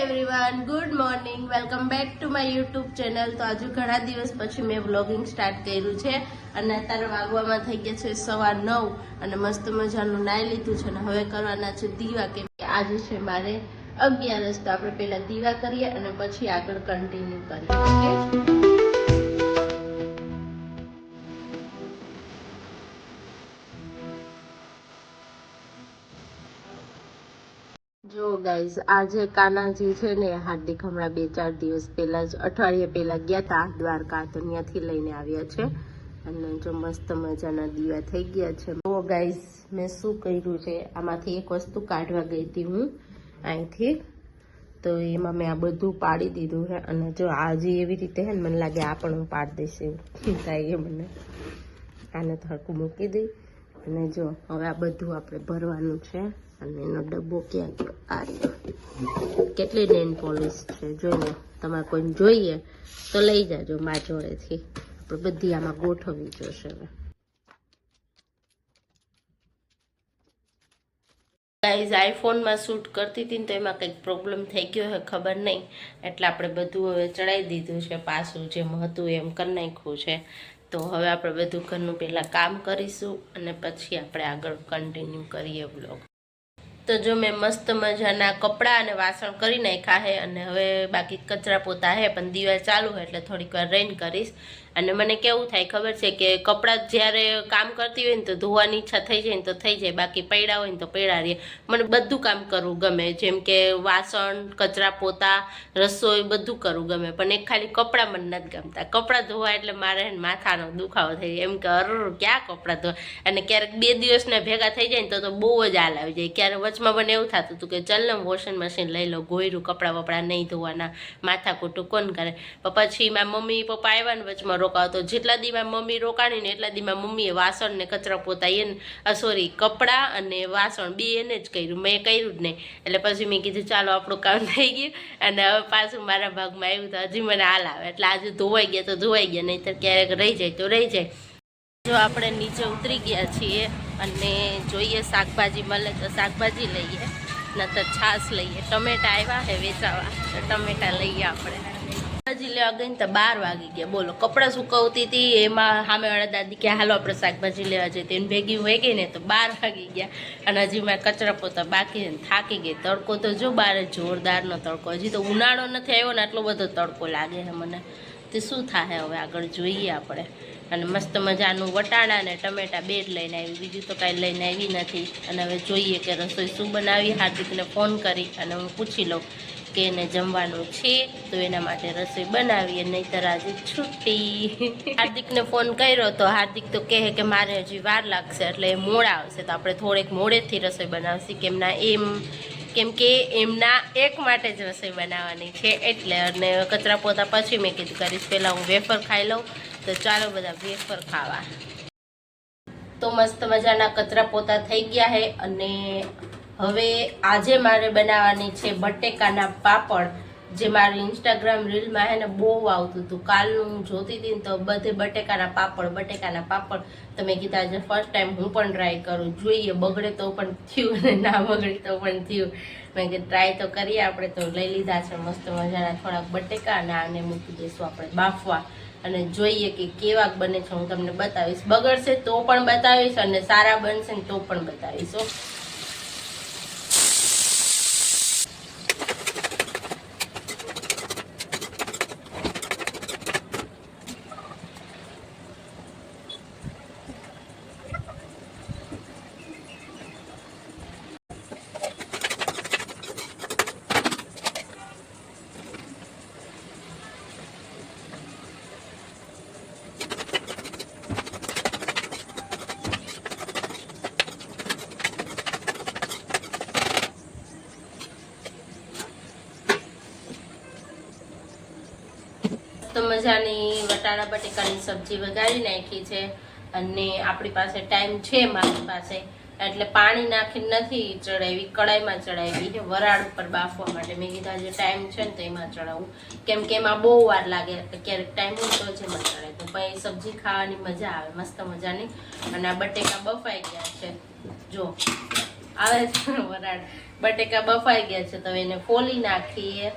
Everyone, good morning, welcome back to my YouTube channel. તો આજે ઘણા દિવસ પછી મેં વ્લોગિંગ સ્ટાર્ટ કર્યું છે અને અત્યારે વાગવામાં થઈ ગયા છે 9:15 અને મસ્ત મજાનું નાઈ લીધું છે અને હવે કરવાના છે દીવા, કેમ કે આજે છે મારે 11 તો આપણે પહેલા દીવા કરીએ અને પછી આગળ કન્ટિન્યુ કરીએ। ઓકે, જો ગાઈઝ, આજે કાનાજી છે ને હાર્દિક હમણાં 2-4 દિવસ પહેલા જ અઠવાડિયે પહેલા ગયા હતા દ્વારકા, તો ત્યાંથી લઈને આવ્યા છે અને જો મસ્ત મજાના દીવા થઈ ગયા છે। તો ગાઈઝ, મેં શું કર્યું છે, આમાંથી એક વસ્તુ કાઢવા ગઈ હતી હું અહીંથી, તો એમાં મેં આ બધું પાડી દીધું છે અને જો આજે એવી રીતે છે ને મને લાગે આ પણ હું પાડી દઈશ એવું થાય એ મને। આને થડકું મૂકી દઈ અને જો હવે આ બધું આપણે ભરવાનું છે અને એનો ડબ્બો ક્યાંક આ રહ્યો। કેટલી નેલ પોલિશ છે જોઈને, તમારે કોઈને જોઈએ તો લઈ જાજો મારા જોડેથી, આપણે બધી આમાં ગોઠવવી જોશે। હવે ગાઈઝ, આઈફોનમાં શૂટ કરતી હતી ને તો એમાં કંઈક પ્રોબ્લેમ થઈ ગયો છે, ખબર નહીં, એટલે આપણે બધું હવે ચડાવી દીધું છે પાછું, જેમ હતું એમ કરી નાખ્યું છે। તો હવે આપણે બધું ઘરનું પહેલાં કામ કરીશું અને પછી આપણે આગળ કન્ટિન્યુ કરીએ વ્લોગ। તો જો મેં મસ્ત મજાના કપડાં અને વાસણ કરી નાખ્યા છે અને હવે બાકી કચરા પોતા છે, પણ દીવા ચાલુ છે એટલે થોડીક વાર રહીને કરીશ। અને મને કેવું થાય ખબર છે કે કપડાં જ્યારે કામ કરતી હોય ને તો ધોવાની ઈચ્છા થઈ જાય ને તો થઈ જાય, બાકી પડ્યા હોય ને તો પડ્યા રહે। મને બધું કામ કરવું ગમે, જેમ કે વાસણ, કચરા પોતા, રસોઈ બધું કરવું ગમે, પણ એક ખાલી કપડાં મને નથી ગમતા। કપડાં ધોવા એટલે મારે માથાનો દુખાવો થઈ જાય, એમ કે ક્યાં કપડાં ધોવા, અને ક્યારેક 2 દિવસના ભેગા થઈ જાય ને તો બહુ જ હાલ આવી જાય। ક્યારેક વચમાં મને એવું થતું હતું કે ચાલ ને વોશિંગ મશીન લઈ લો, ગોયરું કપડાં વપડા નહીં ધોવાના, માથા કૂટું કોણ કરે। પછી મારા મમ્મી પપ્પા આવ્યા ને વચમાં રોકાવ, તો જેટલા દી મારી મમ્મી રોકાણી ને એટલા દી મારી મમ્મીએ વાસણ ને કચરા પોતા એને કપડાં અને વાસણ બે એને જ કર્યું, મેં કર્યું જ નહીં। એટલે પછી મેં કીધું ચાલો આપણું કામ થઈ ગયું અને હવે પાછું મારા ભાગમાં આવ્યું તો હજી મને હાલ આવે, એટલે આજે ધોવાઈ ગયા તો ધોવાઈ ગયા, નહીં તો ક્યારેક રહી જાય તો રહી જાય। જો આપણે નીચે ઉતરી ગયા છીએ અને જોઈએ શાકભાજી મળે તો શાકભાજી લઈએ, નતર છાશ લઈએ। ટમેટા આવ્યા હે વેચાવા તો ટમેટા લઈએ આપણે। શાકભાજી લેવા ગઈ ને તો 12 વાગી ગયા, બોલો। કપડાં સુકવતી હતી એમાં સામેવાળા દાદી કે હાલો આપણે શાકભાજી લેવા જઈએ, એને ભેગી હોય ગઈ ને તો 12 વાગી ગયા અને હજી મારે કચરા પોતા બાકી ને થાકી ગઈ। તડકો તો જો બારે જોરદારનો તડકો, હજી તો ઉનાળો નથી આવ્યો ને આટલો બધો તડકો લાગે છે મને, તે શું થાય હવે આગળ જોઈએ આપણે। અને મસ્ત મજાનું વટાણા ને ટમેટા 2 જ લઈને આવી, બીજું તો કાંઈ લઈને આવી નથી। અને હવે જોઈએ કે રસોઈ શું બનાવી, હાર્દિકને ફોન કરી અને હું પૂછી લઉં કે એને જમવાનું છે તો એના માટે રસોઈ બનાવીએ, નહીંતર આજે છુટ્ટી। હાર્દિકને ફોન કર્યો તો હાર્દિક તો કહે કે મારે હજી વાર લાગશે, એટલે એ મોડા આવશે તો આપણે થોડેક મોડેથી રસોઈ બનાવશી, કેમ કે એમના એક માટે જ રસોઈ બનાવવાની છે એટલે। અને કચરા પોતા પછી મેં કીધું કરીશ, પહેલાં હું વેફર ખાઈ લઉં, તો ચાલો બધા વેફર ખાવા। તો મસ્ત મજાના કચરા પોતા થઈ ગયા છે અને હવે આજે મારે બનાવવાની છે બટેકાના પાપડ, જે મારી ઇન્સ્ટાગ્રામ રીલમાં હે ને બહુ આવતું હતું, કાલનું જોતી હતી ને તો બધે બટેકાના પાપડ, તો મેં કીધા આજે ફર્સ્ટ ટાઈમ હું પણ ટ્રાય કરું, જોઈએ બગડે તો પણ થયું અને ના બગડે તો પણ થયું। મેં કીધું ટ્રાય તો કરીએ આપણે। તો લઈ લીધા છે મસ્ત મજાના થોડાક બટેકા અને આને મૂકી દઈશું આપણે બાફવા અને જોઈએ કે કેવાક બને છે, હું તમને બતાવીશ। બગડશે તો પણ બતાવીશ અને સારા બનશે ને તો પણ બતાવીશ। મજાની વટાણા બટેકાની સબ્જી વઘારી નાખી છે અને આપણી પાસે ટાઈમ છે, મારી પાસે, એટલે પાણી નાખીને નથી ચડાવી, કડાઈમાં ચડાવી છે વરાળ ઉપર બાફવા માટે। મેં કીધું આજે ટાઈમ છે ને તો એમાં ચડાવું, કેમ કે એમાં બહુ વાર લાગે, ક્યારેક ટાઈમ હોય તો જ એમાં ચડાય, તો પછી સબ્જી ખાવાની મજા આવે મસ્ત મજાની। અને આ બટેકા બફાઈ ગયા છે, જો આવે છે વરાળ. બટેકા બફાઈ ગયા છે તો એને ફોલી નાખીએ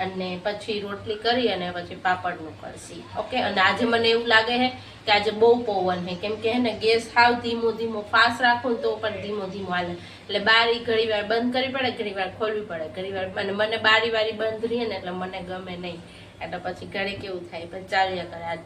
અને પછી રોટલી કરી અને પછી પાપડનું કરશી. ઓકે. અને આજે મને એવું લાગે છે કે આજે બહુ પવન છે, કેમ કે હે ને ગેસ હાવ ધીમો ધીમો ફાસ્ટ રાખું તો પણ ધીમો ધીમો હાલે, એટલે બારી ઘડી વાર બંધ કરવી પડે, ઘડી વાર ખોલવી પડે, ઘડી વાર. અને મને બારી વારી બંધ રહીએ ને એટલે મને ગમે નહીં, એટલે પછી ઘરે કેવું થાય પણ ચાલ્યા કરે. આજ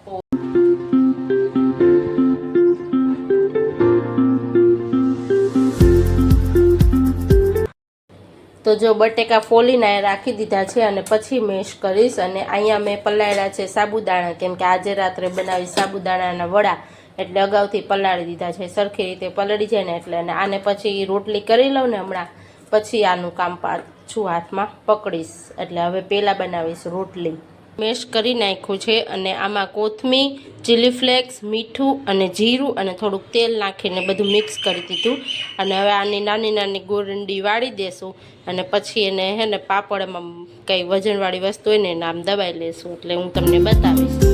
તો જો બટેકા ફોલીને રાખી દીધા છે અને પછી મેશ કરીશ. અને અહીંયા મેં પલાળ્યા છે સાબુદાણા, કેમ કે આજે રાત્રે બનાવી સાબુદાણાના વડા, એટલે અગાઉથી પલાળી દીધા છે. સરખી રીતે પલળી જાય ને એટલે. અને આને પછી રોટલી કરી લઉં ને હમણાં, પછી આનું કામ પાછું હાથમાં પકડીશ. એટલે હવે પહેલાં બનાવીશ રોટલી. મેશ કરી નાખ્યું છે અને આમાં કોથમીર, ચીલી ફ્લેક્સ, મીઠું અને જીરું અને થોડુંક તેલ નાખીને બધું મિક્સ કરી દીધું. અને હવે આની નાની નાની ગોરંડી વાળી દેશું અને પછી એને હે ને પાપડમાં કંઈ વજનવાળી વસ્તુ હોય ને એને આમ દબાઈ લેશું, એટલે હું તમને બતાવીશ.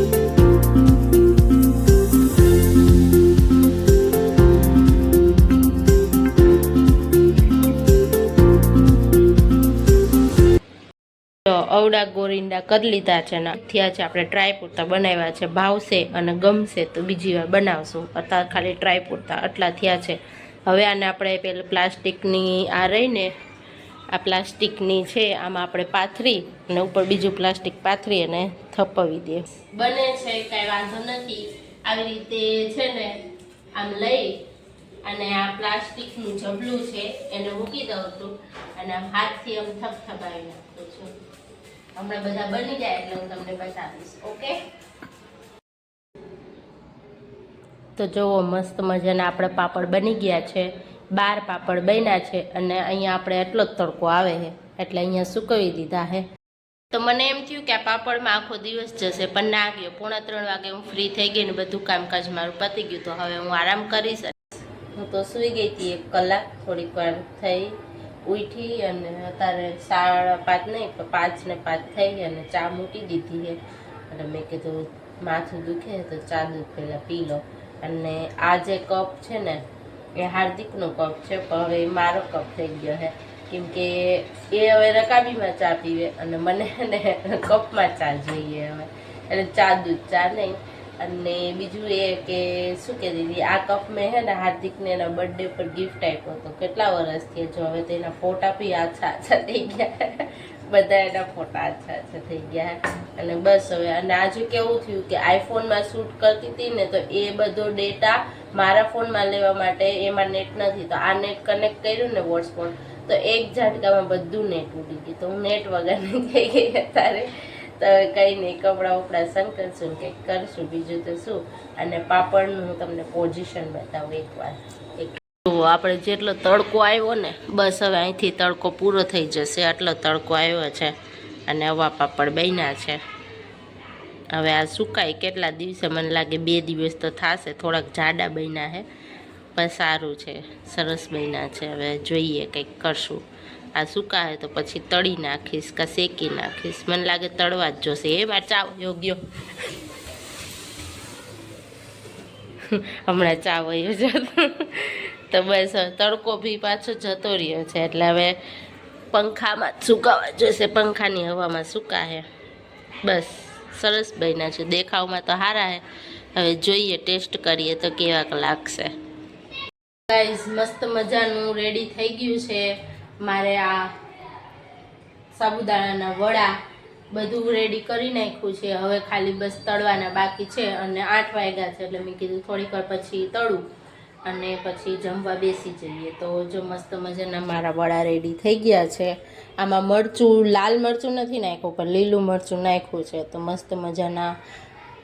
અવડા ગોરિંડા કરી લીધા છે ને થયા છે. આપણે ટ્રાય પૂરતા બનાવ્યા છે, ભાવશે અને ગમશે તો બીજી વાર બનાવશું. અત્યારે ખાલી ટ્રાય પૂરતા આટલા થયા છે. હવે આને આપણે પેલા પ્લાસ્ટિકની આ રહીને આ પ્લાસ્ટિકની છે આમાં આપણે પાથરી અને ઉપર બીજું પ્લાસ્ટિક પાથરી અને થપાવી દઈએ. બને છે કાંઈ વાંધો નથી. આવી રીતે છે ને આમ લઈ અને આ પ્લાસ્ટિકનું જબલું છે એને મૂકી દઉં છું અને આમ હાથથી આમ થપથપાવી નાખું છું. હમણાં બધા બની જાય એટલે હું તમને બતાવીશ. ઓકે. તો જુઓ મસ્ત મજાના આપણે પાપડ બની ગયા છે. 12 પાપડ બન્યા છે અને અહીંયા આપણે એટલો જ તડકો આવે છે એટલે અહીંયા સુકવી દીધા છે. તો મને એમ થયું કે આ પાપડમાં આખો દિવસ જશે, પણ ના ગયો. 2:45 વાગે હું ફ્રી થઈ ગઈ ને બધું કામકાજ મારું પતી ગયું. તો હવે હું આરામ કરીશ. હું તો સૂઈ ગઈ હતી 1 કલાક, થોડીક વાર થઈ ઉઠી અને અત્યારે 5:30 નહીં પણ 5 ને 5 થઈ અને ચા મૂકી દીધી છે. અને મેં કીધું માથું દુખે તો ચા દૂધ પહેલાં પી લો. અને આ જે કપ છે ને એ હાર્દિકનો કપ છે, પણ હવે મારો કપ થઈ ગયો છે, કેમ કે એ હવે રકાબીમાં ચા પીવે અને મને ને કપમાં ચા જોઈએ હવે, એટલે ચા દૂધ ચા નહીં. અને બીજું એ કે શું કે દીદી આ કપ મેં હે ને હાર્દિકને એના બર્થડે પર ગિફ્ટ આપ્યો હતો. કેટલા વર્ષથી જો હવે તો એના ફોટા બી આછા થઈ ગયા, બધા એના ફોટા આછા થઈ ગયા. અને બસ હવે. અને આજે કેવું થયું કે આઈફોનમાં શૂટ કરતી હતી ને તો એ બધો ડેટા મારા ફોનમાં લેવા માટે એમાં નેટ નથી, તો આ નેટ કનેક્ટ કર્યું ને વોટ્સપોટ તો એક ઝાટકામાં બધું નેટ ઉડી ગયું. તો હું નેટ વગરની થઈ ગઈ અત્યારે. તો કંઈ નહીં, કપડાં ઉપડા સન કરશું કંઈક કરશું, બીજું તો શું. અને પાપડનું હું તમને પોઝિશન બતાવું એકવાર. તો આપણે જેટલો તડકો આવ્યો ને બસ હવે અહીંથી તડકો પૂરો થઈ જશે, આટલો તડકો આવ્યો છે. અને આવા પાપડ બન્યા છે. હવે આ સુકાય કેટલા દિવસે, મને લાગે 2 દિવસ તો થશે. થોડાક જાડા બન્યા છે પણ સારું છે, સરસ બન્યા છે. હવે જોઈએ કંઈક કરશું. આ સુકાય તો પછી તળી નાખીશ કે શેકી નાખીશ. મને લાગે તળવા જ જોશે. એ વાર ચાવ યોગ્ય હમણાં ચાવ વયો જતો. તો બસ તડકો બી પાછો જતો રહ્યો છે એટલે હવે પંખામાં જ સુકાવા જોઈશે, પંખાની હવામાં સુકાશે. બસ સરસ બન્યા છે, દેખાવમાં તો સારા છે. હવે જોઈએ ટેસ્ટ કરીએ તો કેવાક લાગશે. ગાઈઝ મસ્ત મજાનું રેડી થઈ ગયું છે મારે આ સાબુદાણાના વડા. બધું રેડી કરી નાખ્યું છે, હવે ખાલી બસ તળવાના બાકી છે. અને 8 વાગ્યા છે એટલે મેં કીધું થોડીક વાર પછી તળું અને પછી જમવા બેસી જઈએ. તો જો મસ્ત મજાના મારા વડા રેડી થઈ ગયા છે. આમાં મરચું, લાલ મરચું નથી નાખ્યું પણ લીલું મરચું નાખ્યું છે. તો મસ્ત મજાના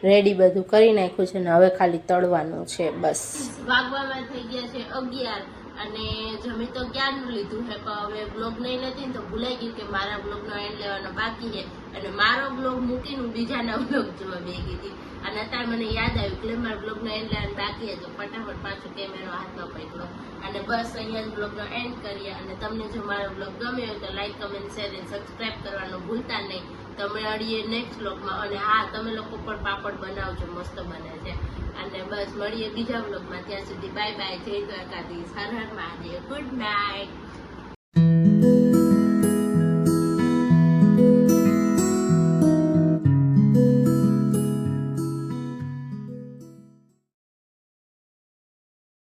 રેડી બધું કરી નાખ્યું છે ને હવે ખાલી તળવાનું છે બસ. વાગવામાં થઈ ગયા છે 11 અને જમી તો ક્યારનું લીધું છે, પણ હવે બ્લોગ નહીં લેતી ને તો ભૂલાઈ ગયું કે મારા બ્લોગનો એન્ડ લેવાનો બાકી છે. અને મારો બ્લોગ મૂકીને બીજાના બ્લોગ જોવા બેસી હતી. અને અત્યારે મને યાદ આવ્યું કે મારા બ્લોગનો એન્ડ લેવાનો બાકી હતો. ફટાફટ પાછો કેમેરો હાથમાં પકડ્યો અને બસ અહીંયા જ બ્લોગનો એન્ડ કરીએ. અને તમને જો મારો બ્લોગ ગમ્યો હોય તો લાઈક, કમેન્ટ, શેર અને સબસ્ક્રાઈબ કરવાનું ભૂલતા નહીં. તમે મળીએ નેક્સ્ટ બ્લોગમાં. અને હા, તમે લોકો પણ પાપડ બનાવજો, મસ્ત બને છે. અને બસ મળીએ બીજા બ્લોગમાં. ત્યાં સુધી બાય બાય, જય દ્વારકાધીશ, હર હર મહાદેવ, ગુડ નાઇટ.